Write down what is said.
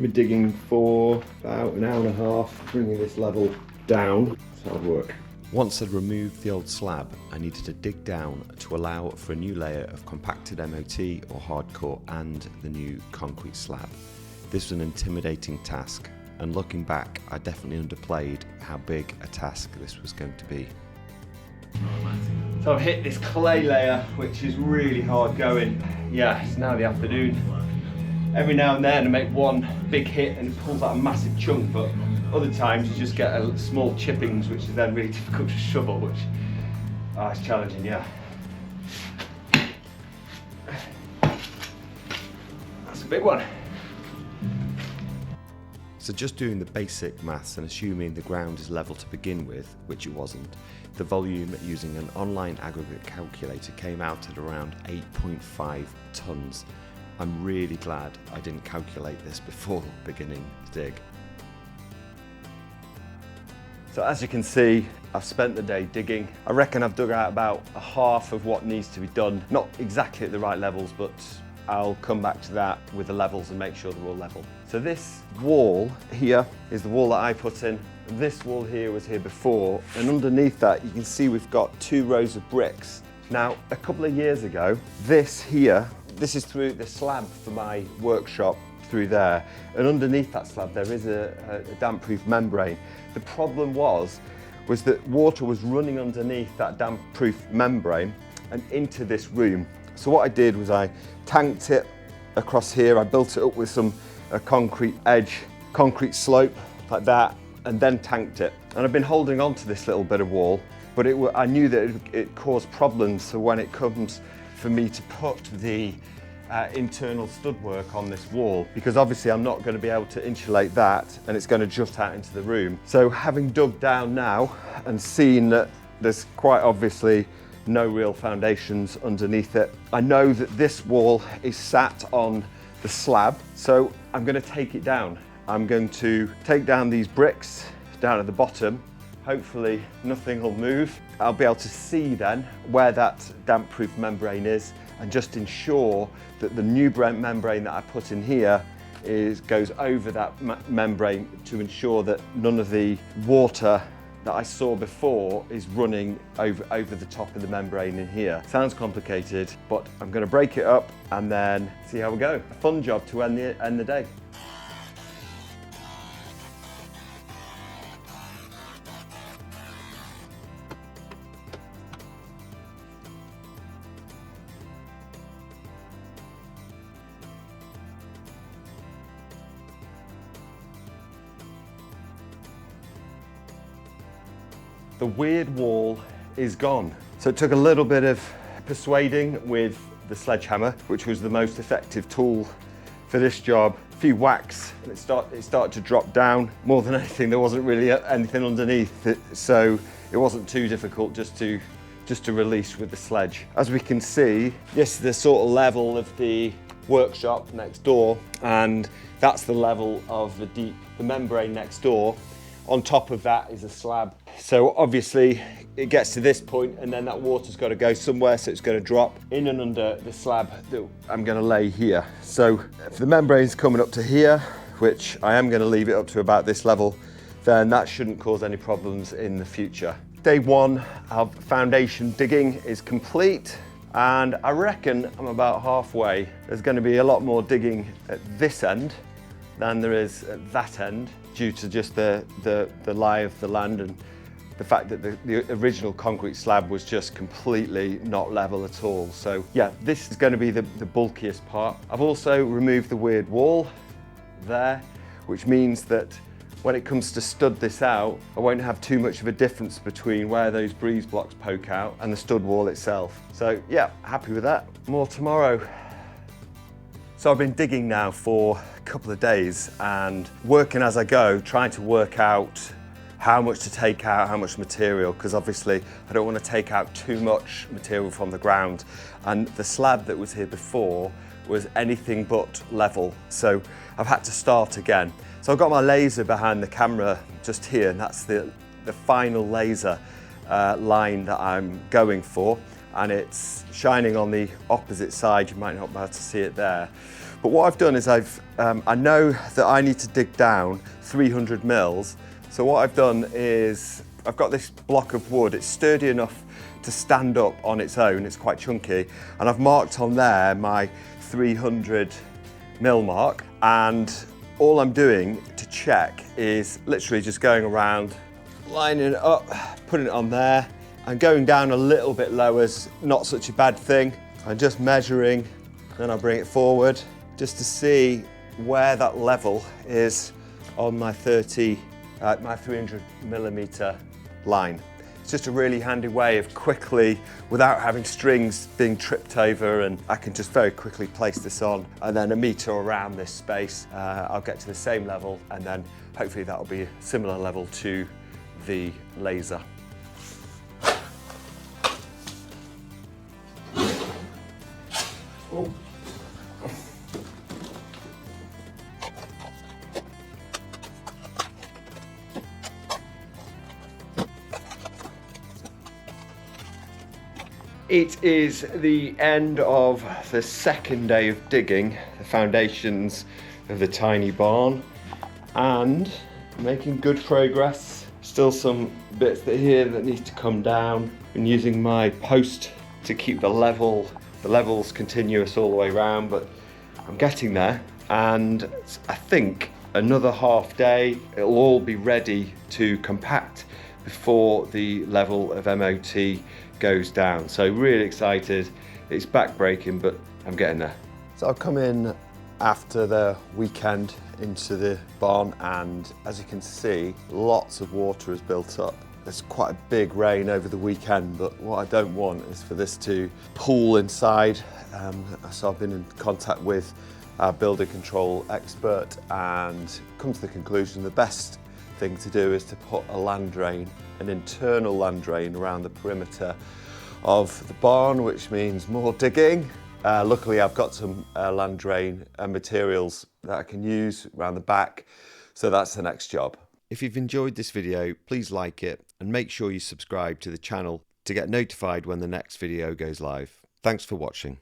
I've been digging for about an hour and a half, bringing this level down. It's hard work. Once I'd removed the old slab, I needed to dig down to allow for a new layer of compacted MOT or hardcore and the new concrete slab. This was an intimidating task, and looking back, I definitely underplayed how big a task this was going to be. So I've hit this clay layer, which is really hard going. Yeah, it's now the afternoon. Every now and then I make one big hit and it pulls out a massive chunk, but other times you just get small chippings, which is then really difficult to shovel, which is challenging, yeah. That's a big one. So just doing the basic maths and assuming the ground is level to begin with, which it wasn't, the volume using an online aggregate calculator came out at around 8.5 tonnes. I'm really glad I didn't calculate this before beginning to dig. So as you can see, I've spent the day digging. I reckon I've dug out about a half of what needs to be done. Not exactly at the right levels, but I'll come back to that with the levels and make sure they're all level. So this wall here is the wall that I put in. This wall here was here before, and underneath that you can see we've got 2 rows of bricks. Now, a couple of years ago, this is through the slab for my workshop through there, and underneath that slab there is a damp-proof membrane. The problem was that water was running underneath that damp-proof membrane and into this room. So what I did was I tanked it across here. I built it up with some concrete slope like that, and then tanked it. And I've been holding on to this little bit of wall, but I knew that it caused problems. So when it comes for me to put the internal stud work on this wall, because obviously I'm not going to be able to insulate that and it's going to jut out into the room. So having dug down now and seen that there's quite obviously no real foundations underneath it, I know that this wall is sat on the slab, so I'm going to take it down. I'm going to take down these bricks down at the bottom. Hopefully nothing will move. I'll be able to see then where that damp-proof membrane is, and just ensure that the new membrane that I put in here goes over that membrane to ensure that none of the water that I saw before is running over the top of the membrane in here. Sounds complicated, but I'm going to break it up and then see how we go. A fun job to end the day. The weird wall is gone. So it took a little bit of persuading with the sledgehammer, which was the most effective tool for this job. A few whacks and it started to drop down. More than anything, there wasn't really anything underneath it, so it wasn't too difficult just to release with the sledge. As we can see, this is the sort of level of the workshop next door, and that's the level of the membrane next door. On top of that is a slab. So obviously it gets to this point and then that water's got to go somewhere, so it's going to drop in and under the slab that I'm going to lay here. So if the membrane's coming up to here, which I am going to leave it up to about this level, then that shouldn't cause any problems in the future. Day 1 of foundation digging is complete, and I reckon I'm about halfway. There's going to be a lot more digging at this end than there is at that end, due to just the lie of the land and the fact that the original concrete slab was just completely not level at all. So yeah, this is going to be the bulkiest part. I've also removed the weird wall there, which means that when it comes to stud this out, I won't have too much of a difference between where those breeze blocks poke out and the stud wall itself. So yeah, happy with that. More tomorrow. So I've been digging now for a couple of days and working as I go, trying to work out how much to take out, how much material, because obviously I don't want to take out too much material from the ground. And the slab that was here before was anything but level, so I've had to start again. So I've got my laser behind the camera just here, and that's the final laser line that I'm going for. and it's shining on the opposite side. You might not be able to see it there. But what I've done is I know that I need to dig down 300 mils. So what I've done is I've got this block of wood. It's sturdy enough to stand up on its own. It's quite chunky. And I've marked on there my 300 mil mark. And all I'm doing to check is literally just going around, lining it up, putting it on there, and going down a little bit lower is not such a bad thing. I'm just measuring, then I'll bring it forward just to see where that level is on my 300 millimeter line. It's just a really handy way of quickly, without having strings being tripped over, and I can just very quickly place this on, and then a meter around this space, I'll get to the same level, and then hopefully that'll be a similar level to the laser. Oh. It is the end of the second day of digging the foundations of the tiny barn, and making good progress. Still some bits here that need to come down. Been using my post to keep the levels continuous all the way around, but I'm getting there, and I think another half day it'll all be ready to compact before the level of MOT goes down. So really excited. It's backbreaking, but I'm getting there. So I've come in after the weekend into the barn, and as you can see, lots of water has built up. There's quite a big rain over the weekend, but what I don't want is for this to pool inside. So I've been in contact with our building control expert and come to the conclusion the best thing to do is to put a land drain, an internal land drain around the perimeter of the barn, which means more digging. Luckily I've got some land drain materials that I can use around the back, so that's the next job. If you've enjoyed this video, please like it and make sure you subscribe to the channel to get notified when the next video goes live. Thanks for watching.